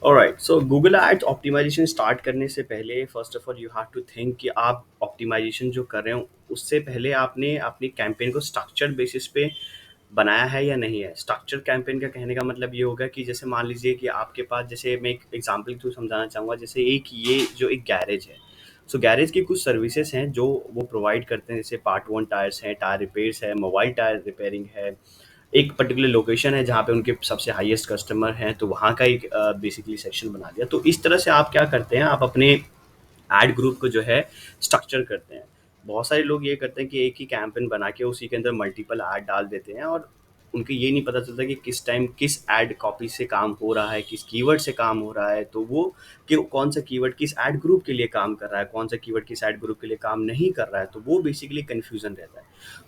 Alright, so Google ads optimization start करने से पहले first of all you have to think कि आप ऑप्टिमाइजेशन जो कर रहे हो उससे पहले आपने अपनी कैंपेन को स्ट्रक्चर्ड बेसिस पे बनाया है या नहीं है। स्ट्रक्चर कैंपेन का कहने का मतलब ये होगा कि जैसे मान लीजिए कि आपके पास, जैसे मैं एक एग्जांपल के थ्रू समझाना चाहूँगा, जैसे एक ये जो एक गैरेज है। सो गैरेज की कुछ सर्विसेज हैं जो वो प्रोवाइड करते हैं, जैसे पार्ट वन टायर्स हैं, टायर रिपेयर्स है, मोबाइल टायर रिपेयरिंग है। एक पर्टिकुलर लोकेशन है जहाँ पे उनके सबसे हाईएस्ट कस्टमर हैं, तो वहाँ का एक बेसिकली सेक्शन बना दिया। तो इस तरह से आप क्या करते हैं, आप अपने एड ग्रुप को जो है स्ट्रक्चर करते हैं। बहुत सारे लोग ये करते हैं कि एक ही कैंपेन बना के उसी के अंदर मल्टीपल ऐड डाल देते हैं, और उनको ये नहीं पता चलता कि किस टाइम किस ऐड कॉपी से काम हो रहा है, किस कीवर्ड से काम हो रहा है। तो वो कि कौन सा कीवर्ड किस ऐड ग्रुप के लिए काम कर रहा है, कौन सा कीवर्ड किस ऐड ग्रुप के लिए काम नहीं कर रहा है, तो वो बेसिकली कन्फ्यूजन रहता है।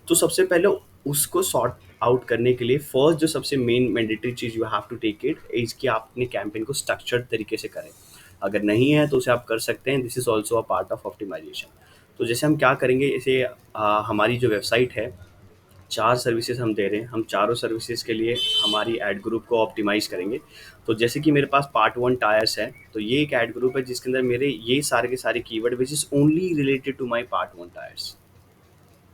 तो सबसे पहले उसको सॉर्ट आउट करने के लिए फर्स्ट जो सबसे मेन मैंडेटरी चीज़ you have to take it is कि आप अपने कैंपेन को स्ट्रक्चर्ड तरीके से करें। अगर नहीं है तो उसे आप कर सकते हैं, this is also a part of optimization. तो जैसे हम क्या करेंगे, जैसे हमारी जो वेबसाइट है, चार सर्विसेज हम दे रहे हैं, हम चारों सर्विसेज के लिए हमारी एड ग्रुप को ऑप्टिमाइज करेंगे। तो जैसे कि मेरे पास पार्ट वन टायर्स है, तो ये एक एड ग्रुप है जिसके अंदर मेरे ये सारे के सारे keyword which is only related to my part one tyres.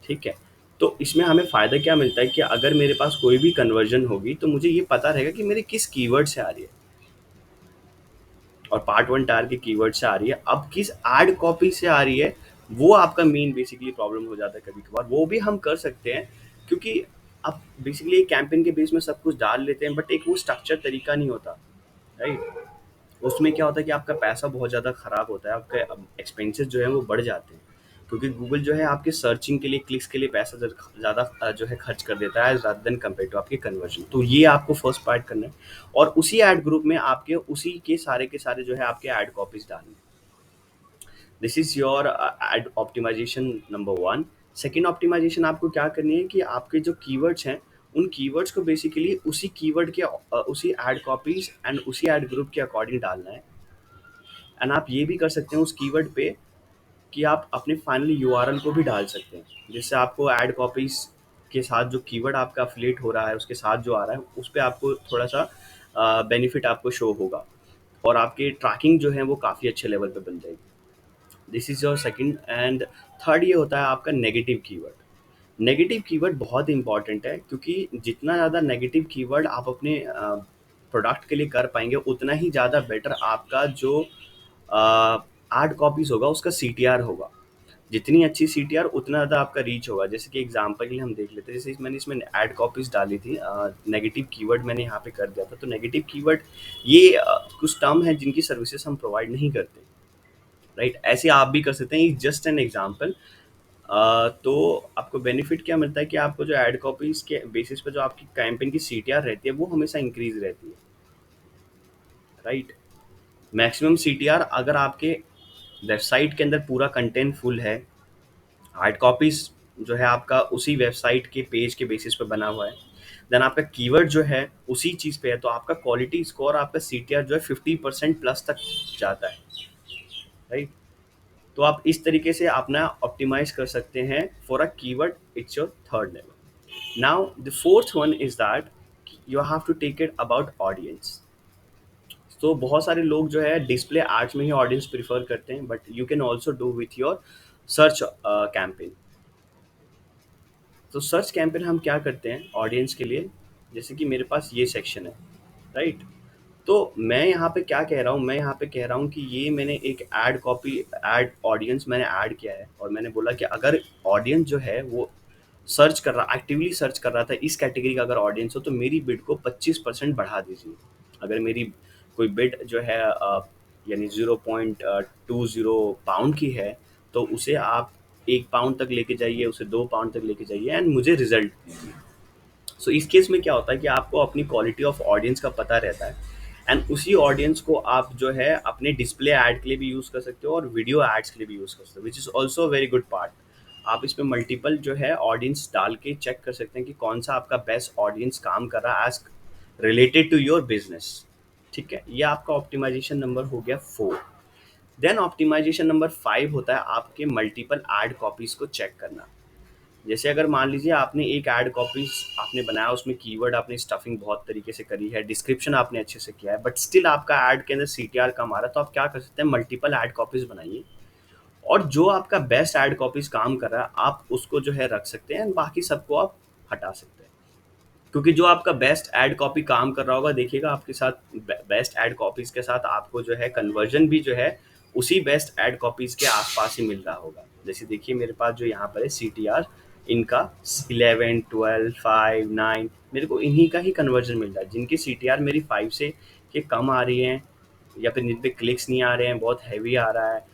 ठीक है। तो इसमें हमें फ़ायदा क्या मिलता है कि अगर मेरे पास कोई भी कन्वर्जन होगी तो मुझे ये पता रहेगा कि मेरे किस कीवर्ड से आ रही है, और पार्ट वन टायर के कीवर्ड से आ रही है। अब किस एड कॉपी से आ रही है, वो आपका मेन बेसिकली प्रॉब्लम हो जाता है कभी कभार। वो भी हम कर सकते हैं, क्योंकि अब बेसिकली कैंपेन के बेस में सब कुछ डाल लेते हैं, बट एक वो स्ट्रक्चर तरीका नहीं होता, राइट। उसमें क्या होता है कि आपका पैसा बहुत ज़्यादा खराब होता है, आपके एक्सपेंसेस जो है वो बढ़ जाते हैं, क्योंकि गूगल जो है आपके सर्चिंग के लिए, क्लिक्स के लिए पैसा ज़्यादा जो है खर्च कर देता है रादर देन कम्पेयर टू आपके कन्वर्जन। तो ये आपको फर्स्ट पार्ट करना है, और उसी ऐड ग्रुप में आपके उसी के सारे जो है आपके ऐड कॉपीज डालने। This is your ad optimization number one. Second optimization आपको क्या करनी है कि आपके जो कीवर्ड्स हैं, उन कीवर्ड्स को बेसिकली उसी कीवर्ड के उसी ऐड कॉपीज एंड उसी ऐड ग्रुप के अकॉर्डिंग डालना है। एंड आप ये भी कर सकते हैं उस कीवर्ड पे कि आप अपने फाइनल यूआरएल को भी डाल सकते हैं, जिससे आपको ऐड कॉपीज के साथ जो कीवर्ड आपका अफिलिएट हो रहा है उसके साथ जो आ रहा है उस पर आपको थोड़ा सा बेनिफिट आपको शो होगा, और आपकी ट्रैकिंग जो है वो काफ़ी अच्छे लेवल पे बन जाएगी। This is your second. And third ये होता है आपका नेगेटिव कीवर्ड। नेगेटिव कीवर्ड बहुत इंपॉर्टेंट है, क्योंकि जितना ज़्यादा नेगेटिव कीवर्ड आप अपने प्रोडक्ट के लिए कर पाएंगे, उतना ही ज़्यादा बेटर आपका जो एड कॉपीज होगा उसका सीटीआर होगा। जितनी अच्छी सीटीआर उतना ज़्यादा आपका रीच होगा। जैसे कि एग्जांपल के लिए हम देख लेते हैं, जैसे मैंने इसमें ऐड कॉपीज डाली थी, नेगेटिव कीवर्ड मैंने यहाँ पे कर दिया था। तो नेगेटिव कीवर्ड ये कुछ टर्म है जिनकी सर्विसेज हम प्रोवाइड नहीं करते, राइट। ऐसे आप भी कर सकते हैं, जस्ट एन एग्जांपल। तो आपको बेनिफिट क्या मिलता है कि आपको जो ऐड कॉपीज के बेसिस पे जो आपकी कैंपेन की सीटीआर रहती है वो हमेशा इंक्रीज रहती है, राइट। मैक्सिमम सीटीआर अगर आपके वेबसाइट के अंदर पूरा कंटेंट फुल है, हार्ड कॉपीज जो है आपका उसी वेबसाइट के पेज के बेसिस पे बना हुआ है, देन आपका कीवर्ड जो है उसी चीज़ पे है, तो आपका क्वालिटी स्कोर, आपका सीटीआर जो है 50% प्लस तक जाता है, राइट। तो आप इस तरीके से अपना ऑप्टिमाइज कर सकते हैं for a keyword. It's your third level. Now the fourth one is that you have to take it about audience. तो बहुत सारे लोग जो है डिस्प्ले एड्स में ही ऑडियंस प्रिफर करते हैं, but you can also do with your search campaign. तो सर्च कैंपेन हम क्या करते हैं ऑडियंस के लिए, जैसे कि मेरे पास ये सेक्शन है, राइट। तो मैं यहाँ पे क्या कह रहा हूँ, मैं यहाँ पे कह रहा हूँ कि ये मैंने एक ऐड कॉपी, ऐड ऑडियंस मैंने ऐड किया है, और मैंने बोला कि अगर ऑडियंस जो है वो सर्च कर रहा, एक्टिवली सर्च कर रहा था इस कैटेगरी का अगर ऑडियंस हो, तो मेरी बिड को 25% बढ़ा दीजिए। अगर मेरी कोई बिड जो है यानी 0.20 पाउंड की है, तो उसे आप 1 पाउंड तक लेके जाइए, उसे 2 पाउंड तक लेके जाइए, एंड मुझे रिजल्ट दीजिए। सो इस केस में क्या होता है कि आपको अपनी क्वालिटी ऑफ ऑडियंस का पता रहता है, एंड उसी ऑडियंस को आप जो है अपने डिस्प्ले ऐड के लिए भी यूज़ कर सकते हो और वीडियो एड्स के लिए भी यूज़ कर सकते हो, which is also very good part. आप इसमें मल्टीपल जो है ऑडियंस डाल के चेक कर सकते हैं कि कौन सा आपका बेस्ट ऑडियंस काम कर रहा है age related to your business. ठीक है, ये आपका ऑप्टिमाइजेशन नंबर हो गया 4। देन ऑप्टिमाइजेशन नंबर 5 होता है आपके मल्टीपल एड कॉपीज को चेक करना। जैसे अगर मान लीजिए आपने एक ऐड कॉपी आपने बनाया, उसमें कीवर्ड आपने स्टफिंग बहुत तरीके से करी है, डिस्क्रिप्शन आपने अच्छे से किया है, बट स्टिल आपका ऐड के अंदर सीटीआर कम आ रहा है, तो आप क्या कर सकते हैं, मल्टीपल ऐड कॉपीज बनाइए और जो आपका बेस्ट ऐड कॉपीज काम कर रहा है आप उसको जो है रख सकते हैं, बाकी सबको आप हटा सकते हैं। क्योंकि जो आपका बेस्ट ऐड कॉपी काम कर रहा होगा, देखिएगा आपके साथ बेस्ट ऐड कॉपीज के साथ आपको जो है कन्वर्जन भी जो है उसी बेस्ट ऐड कॉपीज के आसपास ही मिल रहा होगा। जैसे देखिए मेरे पास जो यहाँ पर है CTR, इनका 11, 12, 5, 9, मेरे को इन्हीं का ही कन्वर्जन मिल रहा है। जिनकी CTR मेरी 5 से के कम आ रही है या फिर जिन पे क्लिक्स नहीं आ रहे हैं, बहुत हैवी आ रहा है,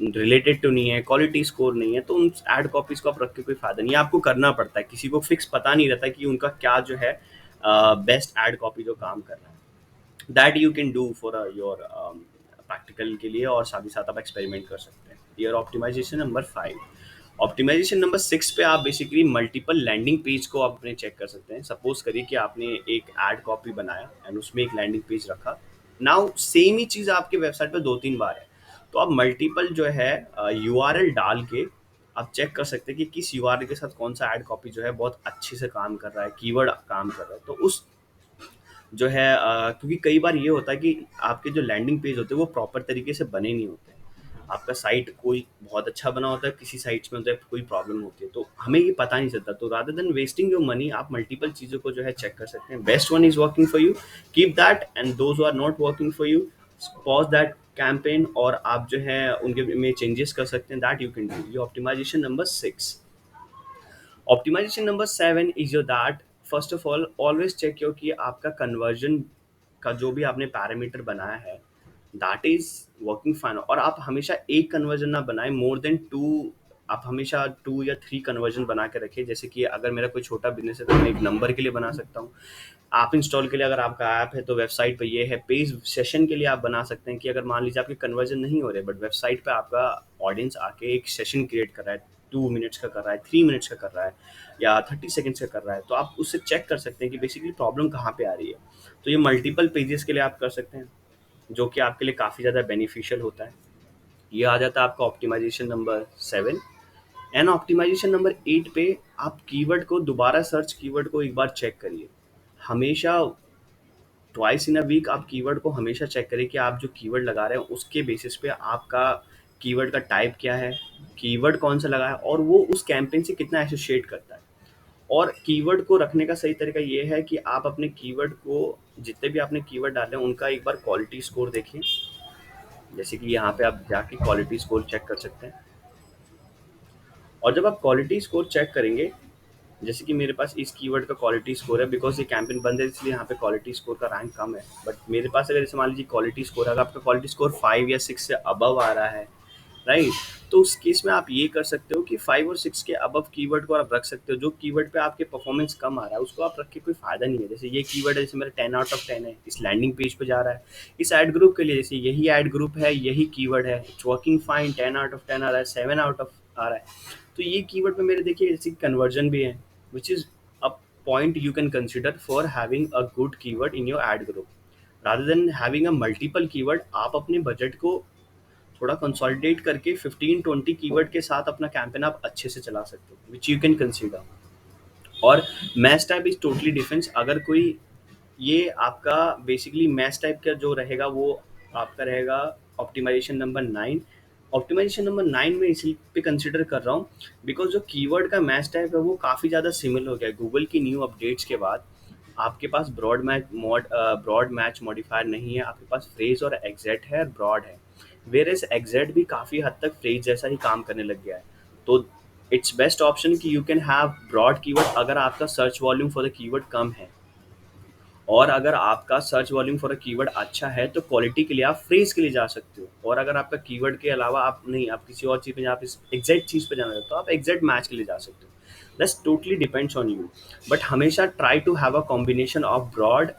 रिलेटेड टू नहीं है, क्वालिटी स्कोर नहीं है, तो उन एड कॉपीज को आप रख के कोई फायदा नहीं है। आपको करना पड़ता है, किसी को फिक्स पता नहीं रहता कि उनका क्या जो है बेस्ट एड कॉपी जो काम कर रहा है। That you can do for your practical के लिए, और साथ ही साथ आप एक्सपेरिमेंट कर सकते हैं। Year optimization number 5। Optimization number 6 पे आप बेसिकली मल्टीपल लैंडिंग पेज को आप अपने चेक कर सकते हैं। सपोज करिए कि आपने एक एड कॉपी बनाया एंड उसमें एक लैंडिंग पेज रखा। नाउ सेम ही चीज़ आपके वेबसाइट पे 2-3 बार है, तो आप मल्टीपल जो है URL डाल के आप चेक कर सकते हैं कि किस URL के साथ कौन सा एड कॉपी जो है बहुत अच्छे से काम कर रहा है, कीवर्ड काम कर रहा है। तो उस जो है क्योंकि कई बार ये होता है कि आपके जो लैंडिंग पेज होते हैं वो प्रॉपर तरीके से बने नहीं होते हैं। आपका साइट कोई बहुत अच्छा बना होता है, किसी साइट्स में होता है कोई प्रॉब्लम होती है, तो हमें ये पता नहीं चलता। तो rather than wasting your money, आप मल्टीपल चीज़ों को जो है चेक कर सकते हैं। Best one is working for you, keep that, and those are not working for you, pause that campaign, और आप जो है उनके में चेंजेस कर सकते हैं। That you can do. ये optimisation number 6। Optimisation number 7 is your that first of all always check your कि आपका कन्वर्जन का जो भी आपने पैरामीटर बनाया है दैट इज वर्किंग फाइन। और आप हमेशा एक कन्वर्जन ना बनाए, मोर देन टू। आप हमेशा 2 या 3 कन्वर्जन बना के रखिए। जैसे कि अगर मेरा कोई छोटा बिजनेस है तो मैं एक नंबर के लिए बना सकता हूँ, ऐप इंस्टॉल के लिए अगर आपका ऐप है तो वेबसाइट पे ये है, पेज सेशन के लिए आप बना सकते हैं कि अगर मान लीजिए आपके कन्वर्जन नहीं हो रहे बट वेबसाइट पे आपका ऑडियंस आके एक सेशन क्रिएट कर रहा है, 2 मिनट्स का कर रहा है, 3 मिनट्स का कर रहा है, या 30 सेकेंड्स का कर रहा है, तो आप उससे चेक कर सकते हैं कि बेसिकली प्रॉब्लम कहाँ पे आ रही है। तो ये मल्टीपल पेजेस के लिए आप कर सकते हैं, जो कि आपके लिए काफ़ी ज़्यादा बेनिफिशियल होता है। ये आ जाता है आपका optimization number 7। And optimization number 8 पे आप कीवर्ड को दोबारा सर्च, कीवर्ड को एक बार चेक करिए। हमेशा ट्वाइस इन अ वीक आप कीवर्ड को हमेशा चेक करें कि आप जो कीवर्ड लगा रहे हैं उसके बेसिस पे आपका कीवर्ड का टाइप क्या है, कीवर्ड कौन सा लगा है, और वो उस कैंपेन से कितना एसोसिएट करता है। और कीवर्ड को रखने का सही तरीका ये है कि आप अपने कीवर्ड को, जितने भी आपने कीवर्ड डाले हैं उनका एक बार क्वालिटी स्कोर देखें। जैसे कि यहाँ पे आप जाके क्वालिटी स्कोर चेक कर सकते हैं। और जब आप क्वालिटी स्कोर चेक करेंगे, जैसे कि मेरे पास इस कीवर्ड का क्वालिटी स्कोर है, बिकॉज ये कैंपेन बंद है इसलिए यहाँ पे क्वालिटी स्कोर का रैंक कम है। बट मेरे पास अगर जैसे मान लीजिए क्वालिटी स्कोर, अगर आपका क्वालिटी स्कोर 5 या 6 से अबव आ रहा है, राइट, तो उस केस में आप ये कर सकते हो कि 5 और 6 के अबव कीवर्ड को आप रख सकते हो। जो कीवर्ड पे आपके परफॉर्मेंस कम आ रहा है उसको आप रख के कोई फायदा नहीं है। जैसे ये कीवर्ड है, जैसे मेरा 10 आउट ऑफ 10 है, इस लैंडिंग पेज पे जा रहा है, इस एड ग्रुप के लिए, जैसे यही एड ग्रुप है, यही कीवर्ड है, it's working fine, 10 out of 10 आ रहा है, 7 आउट ऑफ आ रहा है। तो ये कीवर्ड पे मेरे देखिए जैसे कन्वर्जन भी है, which is a point you can consider for having a good keyword in your ad group rather than having a multiple keyword। आप अपने बजट को थोड़ा कंसोलिडेट करके 15-20 कीवर्ड के साथ अपना कैंपेन आप अच्छे से चला सकते हो, विच यू कैन कंसीडर। और match type is totally difference. अगर कोई, ये आपका बेसिकली मैच टाइप का जो रहेगा वो आपका रहेगा ऑप्टिमाइजेशन नंबर 9। ऑप्टिमाइजेशन नंबर 9 में इसी पे कंसिडर कर रहा हूँ बिकॉज जो कीवर्ड का मैच टाइप है वो काफ़ी ज़्यादा सिमिलर हो गया है। गूगल की न्यू अपडेट्स के बाद आपके पास ब्रॉड मैच मॉडिफायर नहीं है, आपके पास फ्रेज और एग्जैक्ट है, ब्रॉड है। वेर एज एग्जैक्ट भी काफ़ी हद तक फ्रेज जैसा ही काम करने लग गया है। तो इट्स बेस्ट ऑप्शन कि you can have broad keyword अगर आपका search volume for the keyword कम है। और अगर आपका search volume for a keyword अच्छा है तो क्वालिटी के लिए आप फ्रेज के लिए जा सकते हो। और अगर आपका कीवर्ड के अलावा आप नहीं, आप किसी और चीज़ पे, आप इस एग्जैक्ट चीज़ पे जाना चाहते हो तो आप एग्जैक्ट मैच के लिए जा सकते हो। That's totally depends on you. But हमेशा try to have a combination of broad,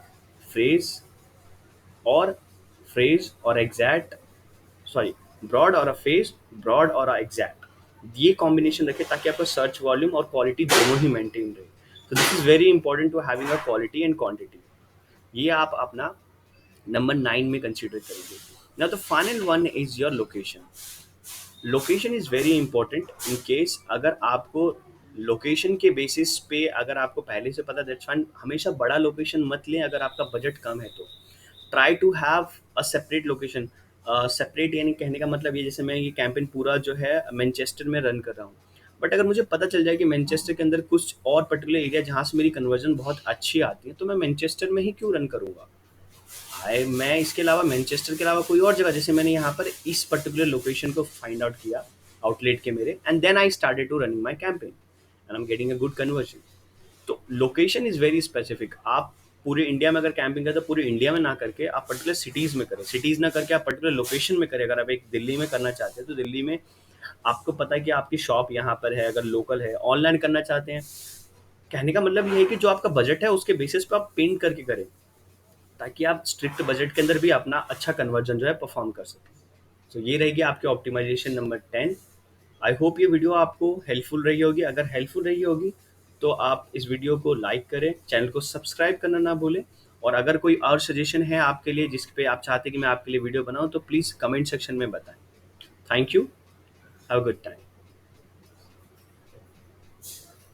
phrase और एग्जैक्ट, सॉरी, ब्रॉड और अ फेस, ब्रॉड और अ एग्जैक्ट, ये कॉम्बिनेशन रखें ताकि आपका सर्च वॉल्यूम और क्वालिटी दोनों ही मेंटेन रहे। तो this is very important to having a quality and quantity. ये आप अपना नंबर 9 में कंसिडर करेंगे। Now the final one is your location. Location is very important in case अगर आपको लोकेशन के बेसिस पे अगर आपको पहले से पता, दैट्स फाइन। हमेशा बड़ा लोकेशन मत लें अगर आपका बजट कम है तो। Try to have a separate location. Separate यानी कहने का मतलब ये, जैसे मैं ये कैंपेन पूरा जो है मैनचेस्टर में रन कर रहा हूँ, बट अगर मुझे पता चल जाए कि मैनचेस्टर के अंदर कुछ और पर्टिकुलर एरिया जहाँ से मेरी कन्वर्जन बहुत अच्छी आती है, तो मैं मैनचेस्टर में ही क्यों रन करूँगा। मैं इसके अलावा मैनचेस्टर के अलावा कोई और जगह, जैसे मैंने यहाँ पर इस पर्टिकुलर लोकेशन को फाइंड आउट किया आउटलेट के मेरे, and then I started to running my campaign and I am getting a good conversion. तो लोकेशन इज़ वेरी स्पेसिफिक। आप पूरे इंडिया में अगर कैंपिंग करें तो पूरे इंडिया में ना करके आप पर्टिकुलर सिटीज़ में करें, सिटीज़ ना करके आप पर्टिकुलर लोकेशन में करें। अगर आप एक दिल्ली में करना चाहते हैं तो दिल्ली में आपको पता है कि आपकी शॉप यहाँ पर है, अगर लोकल है, ऑनलाइन करना चाहते हैं, कहने का मतलब ये है कि जो आपका बजट है उसके बेसिस पे आप पेंट करके करें, ताकि आप स्ट्रिक्ट बजट के अंदर भी अपना अच्छा कन्वर्जन जो है परफॉर्म कर सकें। तो ये रहेगी आपकी ऑप्टिमाइजेशन नंबर 10। आई होप ये वीडियो आपको हेल्पफुल रही होगी। अगर हेल्पफुल रही होगी तो आप इस वीडियो को लाइक करें, चैनल को सब्सक्राइब करना ना भूलें, और अगर कोई और सजेशन है आपके लिए जिस पे आप चाहते हैं कि मैं आपके लिए वीडियो बनाऊं, तो प्लीज़ कमेंट सेक्शन में बताएं। Thank you. Have a good time.